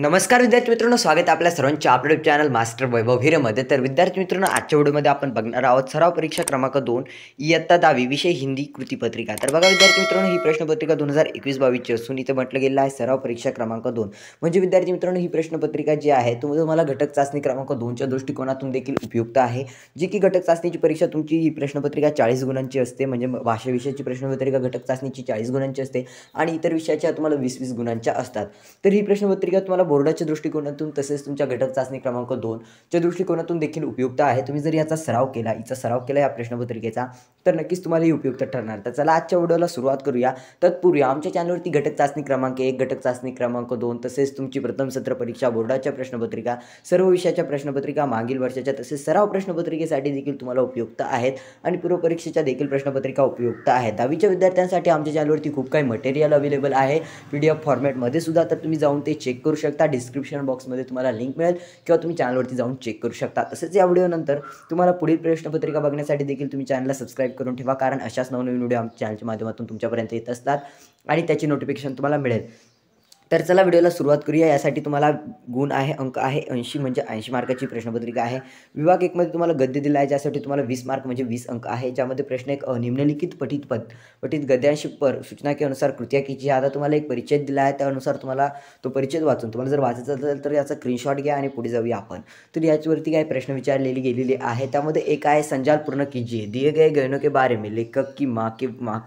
नमस्कार विद्यार्थी मित्रांनो, स्वागत आहे आपल्या सर्वांच्या आपल्या चॅनल मास्टर वैभव हिरेमध्ये. तर विद्यार्थी मित्रांनो, आजच्या व्हिडिओमध्ये आपण बघणार आहोत सराव परीक्षा क्रमांक 2 इयत्ता 10वी विषय हिंदी कृतीपत्रिका. तर बघा विद्यार्थी मित्रांनो, ही प्रश्नपत्रिका 2021-22ची असून इथे म्हटलं गेलं आहे सराव परीक्षा क्रमांक 2. म्हणजे विद्यार्थी मित्रांनो, ही प्रश्नपत्रिका जी आहे तुम्हाला घटक चाचणी क्रमांक 2च्या दृष्टिकोनातून देखील उपयुक्त आहे. जी की घटक चाचणीची परीक्षा तुमची ही प्रश्नपत्रिका 40 गुणांची असते. म्हणजे भाषा विषयाची प्रश्नपत्रिका घटक चाचणीची 40 गुणांची असते आणि इतर विषयाच्या तुम्हाला 20-20 गुणांच्या असतात. तर ही प्रश्नपत्रिका तुम्हाला बोर्डाच्या दृष्टिकोनातून तसेच तुमच्या घटक चाचणी क्रमांक 2 च्या दृष्टिकोनातून देखील उपयुक्त आहे. तुम्ही जर याचा सराव केला या प्रश्नपत्रिकेचा तर नक्कीच तुम्हाला ही उपयुक्त ठरणार. तर चला आजच्या व्हिडिओला सुरुवात करूया. तत्पूर्वी आमच्या चॅनलवरती घटक चाचणी क्रमांक 1, घटक चाचणी क्रमांक 2 तसेच तुमची प्रथम सत्र परीक्षा बोर्डाच्या प्रश्नपत्रिका, सर्व विषयाच्या प्रश्नपत्रिका मागील वर्षाच्या तसेच सराव प्रश्नपत्रिकेसाठी देखील तुम्हाला उपयुक्त आहेत आणि पूर्व परीक्षेच्या देखील प्रश्नपत्रिका उपयुक्त आहेत. 10वीच्या विद्यार्थ्यांसाठी आमच्या चॅनलवरती खूप काही मटेरियल अवेलेबल आहे PDF फॉर्मॅटमध्ये सुद्धा. तर तुम्ही जाऊन ते चेक करू शकता. डिस्क्रिप्शन बॉक्समध्ये तुम्हाला लिंक मिळेल किंवा तुम्ही चॅनलवरती जाऊन चेक करू शकता. तसेच या व्हिडिओनंतर तुम्हाला पुढील प्रश्नपत्रिका बघण्यासाठी देखील तुम्ही चॅनलला सबस्क्राईब करून ठेवा, कारण अशाच नवनवीन व्हिडिओ आमच्या चॅनलच्या माध्यमातून तुमच्यापर्यंत येत असतात आणि त्याची नोटिफिकेशन तुम्हाला मिळेल. तर चला व्हिडिओला सुरुवात करूया. यासाठी तुम्हाला गुण आहे, अंक आहे 80 म्हणजे 80 मार्काची प्रश्नपत्रिका आहे. विभाग 1 मध्ये तुम्हाला गद्य दिला आहे, ज्यासाठी तुम्हाला 20 मार्क म्हणजे 20 अंक आहे. ज्यामध्ये प्रश्न एक निम्नलिखित पठित गद्यांश पर सूचना के अनुसार कृत्या कीजिए. आता तुम्हाला एक परिचय दिला आहे, त्यानुसार तुम्हाला तो परिचय वाचून तुम्हाला जर वाचायचा असेल तर याचा स्क्रीनशॉट घ्या आणि पुढे जाऊया आपण. तर याच्यावरती काय प्रश्न विचारलेली गेलेली आहे. त्यामध्ये एक आहे संजाल पूर्ण कीजिए, दिए गए गहनों के बारे में लेखक की माँ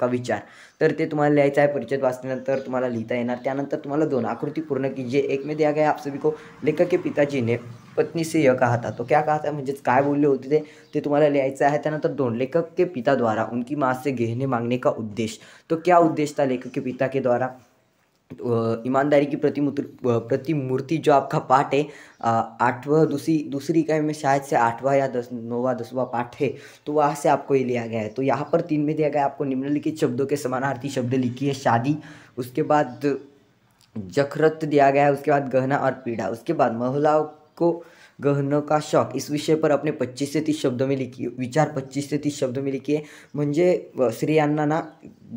का विचार. तर ते तुम्हाला लिहायचं आहे. परिचय वाचल्यानंतर तुम्हाला लिहिता येणार. त्यानंतर तुम्हाला 2 आकृति पूर्ण कीजिए. एक में दिया गया आप सभी को लेखक के पिताजी ने पत्नी से यह कहा था. तो क्या कहा था म्हणजेच काय बोलले होते ते तुम्हाला लिहायचं आहे. त्यानंतर 2 लेखक के पिता द्वारा उनकी माँ से गहने मांगने का उद्देश्य. तो क्या उद्देश्य था लेखक के पिता के द्वारा. ईमानदारी की प्रतिमूर्ति जो आपका पाठ है 8वां दूसरी इकाई में शायद से 8वां या 9वां 10वां पाठ है, तो वहाँ से आपको ये लिया गया है. तो यहाँ पर 3 में दिया गया आपको निम्नलिखित शब्दों के समानार्थी शब्द लिखिए. शादी, उसके बाद जखरत दिया गया है, उसके बाद गहना और पीढ़ा, उसके बाद महिलाओं को गहनों का शौक. इस विषय पर अपने 25 से 30 शब्दों में लिखिए. विचार 25 से 30 शब्दों में लिखिए. म्हणजे स्त्रियांना ना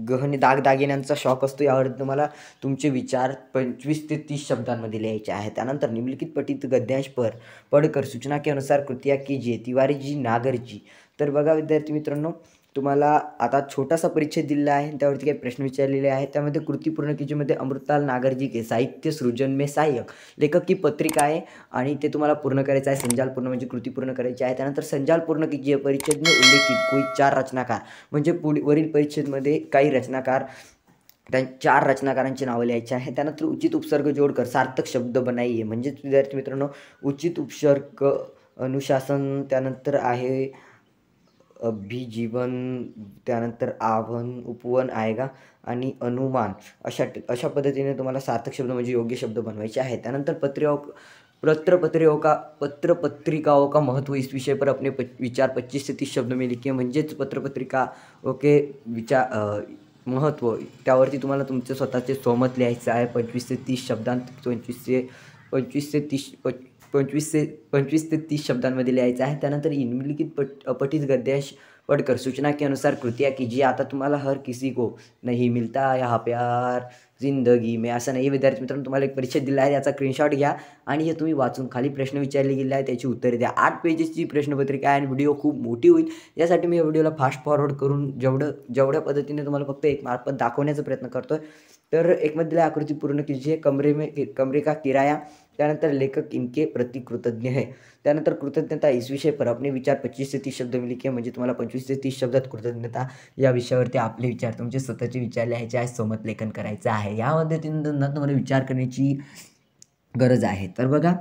गहने दागदागिन्यांचा शौक असतो. यावर तुम्हाला तुमचे विचार 25 ते 30 शब्दांमध्ये लिहायचे आहेत. त्यानंतर निम्नलिखित पठित गद्यांश पर पढ़कर सूचना के अनुसार कृत्या कीजिए. तिवारी जी नागर जी. तर बघा विद्यार्थी मित्रांनो, तुम्हाला आता छोटासा परिचय दिलेला आहे, त्यावरती काही प्रश्न विचारलेले आहेत. त्यामध्ये कृती पूर्ण कीजिएमध्ये अमृतलाल नागरजी के साहित्य सृजन में सहाय्यक लेखक की पत्रिका आहे आणि ते तुम्हाला पूर्ण करायचं आहे. संजाल पूर्ण म्हणजे कृती पूर्ण करायची आहे. त्यानंतर संजाल पूर्ण कीजिए परिच्छेद में उल्लेखित कोई 4 रचनाकार म्हणजे वरील परिच्छेदमध्ये काही रचनाकार, त्या 4 रचनाकारांची नावं लिहायची आहे. त्यानंतर उचित उपसर्ग जोडकर सार्थक शब्द बनाइए. म्हणजेच विद्यार्थी मित्रांनो, उचित उपसर्ग अनुशासन, त्यानंतर आहे अभिजीवन, त्यानंतर आव्हान उपवन आएगा आणि अनुमान. अशा पद्धतीने तुम्हाला सार्थक शब्द म्हणजे योग्य शब्द बनवायचे आहेत. त्यानंतर पत्रपत्रिकाओं का महत्व. इस विषय पर अपने विचार 25 से 30 शब्द में लिखिए. म्हणजेच पत्रपत्रिका ओके विचार महत्त्व, त्यावरती तुम्हाला तुमचे स्वतःचे स्वमत लिहायचं आहे 25 ते 30 शब्दांत. 25 ते 30 शब्दांमध्ये लिहायचं आहे. त्यानंतर निम्नलिखित पठित गद्यांश पढ़कर सूचना के अनुसार कृत्या कीजिए. आता तुम्हाला हर किसी को नहीं मिलता यहाँ प्यार जिंदगी में असं नाही. विद्यार्थी मित्रांनो, तुम्हाला एक परिचय दिला आहे, याचा स्क्रीनशॉट घ्या आणि हे तुम्ही वाचून खाली प्रश्न विचारले गेले आहे त्याची उत्तरे द्या. 8 पेजेसची प्रश्नपत्रिका आहे आणि व्हिडिओ खूप मोठी होईल. यासाठी मी या व्हिडिओला फास्ट फॉरवर्ड करून जेवढ्या पद्धतीने तुम्हाला फक्त एक मार्फत दाखवण्याचा प्रयत्न करतोय. तर एक मध्ये दिला आकृती पूर्ण कीजिए. कमरे का किराया. त्यानंतर लेखक इनके प्रति कृतज्ञ है. त्यानंतर कृतज्ञता इस विषय पर अपने विचार 25 से 30 शब्द में लिखिए. म्हणजे तुम्हाला 25 ते 30 शब्दात कृतज्ञता या विषयावरती आपले विचार, तुमचे स्वतःचे विचार लिहायचे आहे, स्वमत लेखन करायचं आहे. या पद्धतीने तुम्हाला विचार करण्याची गरज आहे. तर बघा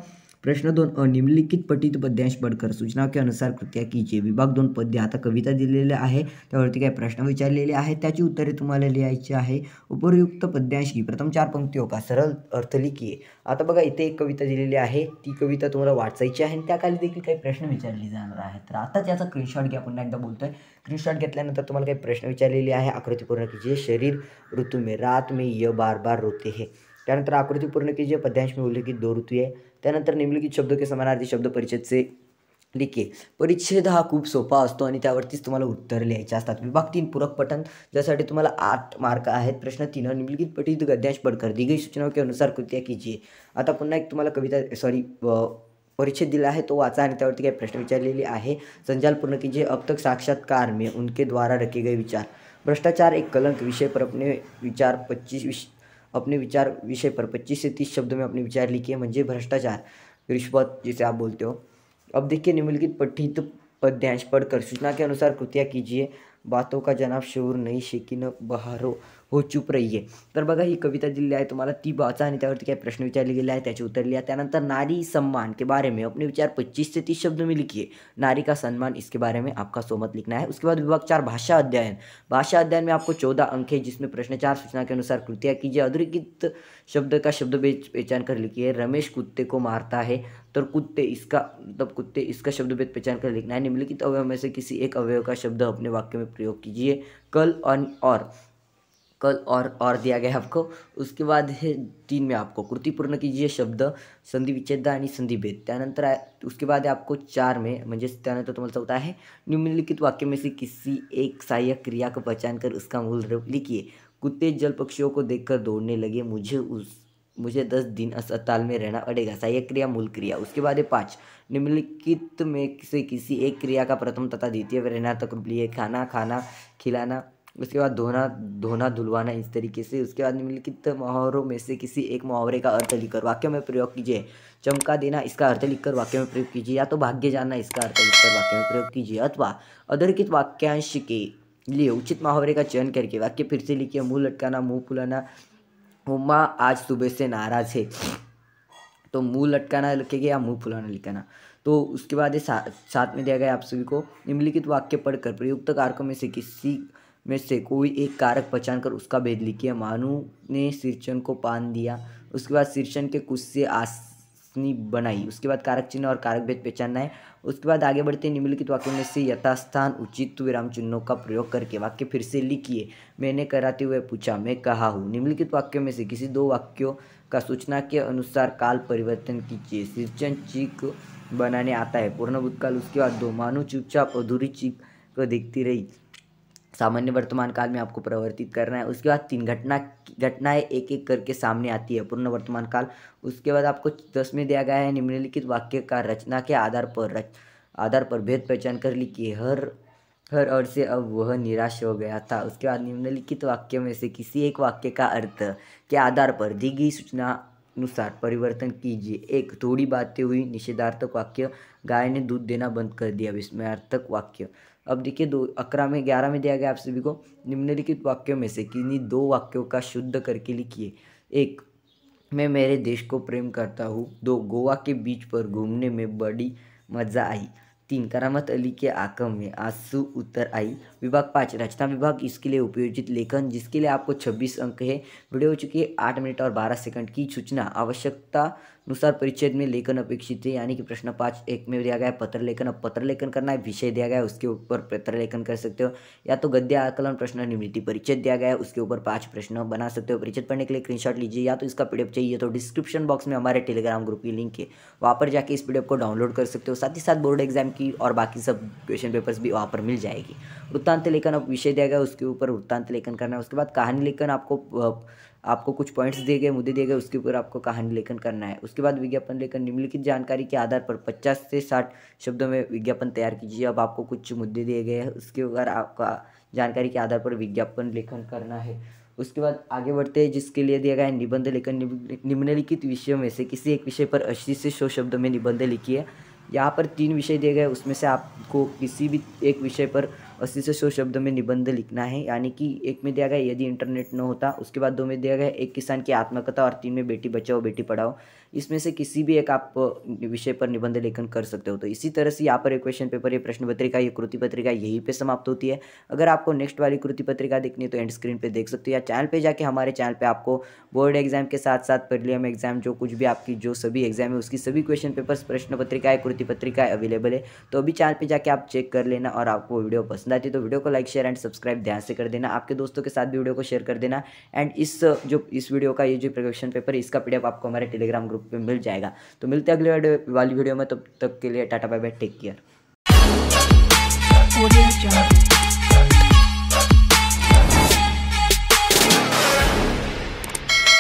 प्रश्न 2 निम्नलिखित पठित पद्यांश पढ़कर सूचना के अनुसार कृत्या कीजिए. विभाग 2 पद्य. आता कविता दिलेली आहे, त्यावरती काही प्रश्न विचारलेले आहेत, त्याची उत्तरे तुम्हाला लिहायची आहे. उपयुक्त पद्यांश की प्रथम 4 पंक्तियों का सरळ अर्थ लिखिए. आता बघा इथे एक कविता दिलेली आहे, ती कविता तुम्हाला वाचायची आहे आणि त्याखाली देखील काही प्रश्न विचारले जाणार आहेत. तर आता त्याचा स्क्रीनशॉट घ्या. पुन्हा एकदा बोलतोय. स्क्रीनशॉट घेतल्यानंतर तुम्हाला काही प्रश्न विचारलेले आहे. आकृती पूर्ण कीजिए. शरीर ऋतु में, रात में यह बार बार रोते हैं. त्यानंतर आकृती पूर्ण कीजिए. पद्यांश में उल्लेखित 2 ऋतु है. त्यानंतर निम्नलिखित शब्दों के समानार्थी शब्द परिच्छेद से देखिए, परिच्छेद हा खूप सोपा असतो आणि त्यावरतीच तुम्हाला उत्तर लिहायचे असतात. विभाग 3 पूरक पठण, ज्यासाठी तुम्हाला 8 मार्क आहेत. प्रश्न 3 निम्नलिखित पठित गद्यांश पढ़कर दी गई सूचनाओं के अनुसार कृतियाँ कीजिए. आता पुन्हा एक तुम्हाला परिच्छेद दिला आहे, तो वाचा आणि त्यावरती काही प्रश्न विचारलेले आहे. संजाल पूर्ण कीजिए. अब तक साक्षात्कार में उनके द्वारा रखे गए विचार. भ्रष्टाचार एक कलंक विषय पर अपने विचार विषय पर 25 से 30 शब्दों में अपने विचार लिखिए. म्हणजे भ्रष्टाचार, रिश्वत जिसे आप बोलते हो. अब देखिए, निम्नलिखित पठित पद्यांश पढ़कर सूचना के अनुसार कृतियाँ कीजिए. बातों का जनाब शूर नहीं शेकीन बहारो हो चुप रहिए. तर बघा, ही कविता दिलेली आहे तुम्हाला, ती वाचा आणि त्यावरती काही प्रश्न विचारले गेले आहे, त्याचे उत्तर लिहा. त्यानंतर नारी सम्मान के बारे में अपने विचार 25 से 30 शब्दों में लिखिए. नारी का सम्मान, इसके बारे में आपका 100 मत लिखना है. उसके बाद विभाग 4 भाषा अध्ययन. भाषा अध्ययन में आपको 14 अंक है, जिसमें प्रश्न 4 सूचना के अनुसार कृतियाँ कीजिए. अधोरेखित शब्द का शब्द पहचान कर लिखिए. रमेश कुत्ते को मारता है, तो कुत्ते इसका शब्द भेद पहचान कर लिखना है. निम्नलिखित अवयव में से किसी एक अवयव का शब्द अपने वाक्य में प्रयोग कीजिए. कल और दिया गया है आपको. उसके बाद है 3 में आपको कृती पूर्ण कीजिए. शब्द संधि विच्छेद आणि संधि भेद. त्यानंतर उसके बाद आपको 4 में म्हणजे त्यानंतर तुम्हाला चौथा है, निम्नलिखित वाक्य में से किसी एक सहायक क्रिया को पहचान कर उसका मूल रूप लिखिए. कुत्ते जल पक्षियों को देखकर दौड़ने लगे. मुझे 10 दिन अस्पताल में रहना पड़ेगा. सहायक क्रिया, मूल क्रिया. उसके बाद है 5, निम्नलिखित में से किसी एक क्रिया का प्रथम तथा द्वितीय विवरणार्थक रूप लिए. खाना, खिलाना. उसके बाद धोना, धुलवाना, इस तरीके से. उसके बाद निम्नलिखित मुहावरों में से किसी एक मुहावरे का अर्थ लिखकर वाक्य में प्रयोग कीजिए. चमका देना, इसका अर्थ लिखकर वाक्य में प्रयोग कीजिए. या तो भाग्य जानना, इसका अर्थ लिखकर वाक्य में प्रयोग कीजिए. अथवा अधोरेखित वाक्यांश के लिए उचित मुहावरे का चयन करके वाक्य फिर से लिखिए. मुँह लटकाना, मुँह फुलाना. उम्मा आज सुबह से नाराज है, तो मुँह लटकाना लिखेंगे या मुँह फुलाना लिखना. तो उसके बाद ये 7 में दिया गया आप सभी को. निम्नलिखित वाक्य पढ़कर प्रयुक्त कारकों में से किसी में से कोई एक कारक पहचान कर उसका भेद लिखिए. मानू ने सिरचन को पान दिया. उसके बाद सिरचन के कुछ से आसनी बनाई. उसके बाद कारक चिन्ह और कारक भेद पहचानना है. उसके बाद आगे बढ़ते निम्नलिखित वाक्यों में से यथास्थान उचित विराम चिन्हों का प्रयोग करके वाक्य फिर से लिखिए. मैंने कराते हुए पूछा, मैं कहा हूँ. निम्नलिखित वाक्यों में से किसी 2 वाक्यों का सूचना के अनुसार काल परिवर्तन कीजिए. सिरचन चीख बनाने आता है, पूर्ण भूतकाल. उसके बाद 2, मानू चुपचाप अधूरी चीख को देखती रही. सामान्य वर्तमान काल में आपको परिवर्तित करना है. उसके बाद 3, घटनाएं एक एक करके सामने आती है, पूर्ण वर्तमान काल. उसके बाद आपको 10 में दिया गया है, निम्नलिखित वाक्य का रचना के आधार पर भेद पहचान कर लिखिए. हर और से अब वह निराश हो गया था. उसके बाद निम्नलिखित वाक्य में से किसी एक वाक्य का अर्थ के आधार पर दी गई सूचना अनुसार परिवर्तन कीजिए. 1, थोड़ी बातें हुई, निषेधार्थक वाक्य. गाय ने दूध देना बंद कर दिया, विस्मयार्थक वाक्य. अब देखिए 11 में दिया गया आप सभी को. निम्नलिखित वाक्यों में से किन्हीं 2 वाक्यों का शुद्ध करके लिखिए. 1, मैं मेरे देश को प्रेम करता हूँ. 2, गोवा के बीच पर घूमने में बड़ी मज़ा आई. 3, करामत अली के आंखों में आंसू उतर आई. विभाग 5 रचना विभाग, इसके लिए उपयोजित लेखन, जिसके लिए आपको 26 अंक है. वीडियो हो चुकी है 8 मिनट और 12 सेकंड की. सूचना आवश्यकता अनुसार परिच्छेद में लेखन अपेक्षित है, यानी कि प्रश्न 5.1 में दिया गया है पत्र लेखन. अब पत्र लेखन करना है, विषय दिया गया है, उसके ऊपर पत्र लेखन कर सकते हो. या तो गद्य आकलन प्रश्न निम्नलिखित परिच्छेद दिया गया है, उसके ऊपर 5 प्रश्न बना सकते हो. परिच्छेद पढ़ने के लिए स्क्रीनशॉट लीजिए, या तो इसका पीडीएफ चाहिए तो डिस्क्रिप्शन बॉक्स में हमारे टेलीग्राम ग्रुप की लिंक है, वहाँ पर जाके इस पीडीएफ को डाउनलोड कर सकते हो. साथ ही साथ बोर्ड एग्जाम की और बाकी सब क्वेश्चन पेपर्स भी वहाँ पर मिल जाएगी. वृत्तांत लेखन, अब विषय दिया गया उसके ऊपर वृत्तांत लेखन करना है. उसके बाद कहानी लेखन, आपको कुछ पॉइंट्स दिए गए, मुद्दे दिए गए, उसके ऊपर आपको कहानी लेखन करना है. उसके बाद विज्ञापन लेखन, निम्नलिखित जानकारी के आधार पर 50 से 60 शब्दों में विज्ञापन तैयार कीजिए. अब आपको कुछ मुद्दे दिए गए हैं, उसके ऊपर आपका जानकारी के आधार पर विज्ञापन लेखन करना है. उसके बाद आगे बढ़ते हैं, जिसके लिए दिया गया है निबंध लेखन. निम्नलिखित विषयों में से किसी एक विषय पर 80 से 100 शब्दों में निबंध लिखिए. यहाँ पर 3 विषय दिए गए, उसमें से आपको किसी भी एक विषय पर 80 से 100 शब्दों में निबंध लिखना है. यानी कि 1 में दिया गया यदि इंटरनेट न होता. उसके बाद 2 में दिया गया एक किसान की आत्मकथा. और 3 में बेटी बचाओ बेटी पढ़ाओ. इसमें से किसी भी एक आप विषय पर निबंध लेखन कर सकते हो. तो इसी तरह से यहाँ पर एक क्वेश्चन पेपर, ये प्रश्न पत्रिका, ये कृति पत्रिका यहीं पे समाप्त होती है. अगर आपको नेक्स्ट वाली कृति पत्रिका देखनी है तो एंड स्क्रीन पे देख सकते हो, या चैनल पे जाके हमारे चैनल पे आपको बोर्ड एग्जाम के साथ साथ प्रीलिम एग्जाम, जो कुछ भी आपकी जो सभी एग्जाम है उसकी सभी क्वेश्चन पेपर्स, प्रश्न पत्रिकाएं, कृति पत्रिकाएं अवेलेबल है. तो अभी चैनल पे जाके आप चेक कर लेना. और आपको वीडियो पसंद आती है तो वीडियो को लाइक, शेयर एंड सब्सक्राइब ध्यान से कर देना. आपके दोस्तों के साथ भी वीडियो को शेयर कर देना. एंड इस वीडियो का ये जो क्वेश्चन पेपर है, इसका पीडीएफ आपको हमारे टेलीग्राम ग्रुप पे मिल जाएगा। तो मिलते हैं अगले वाली वीडियो में, तब तक के लिए tata bye bye, take care.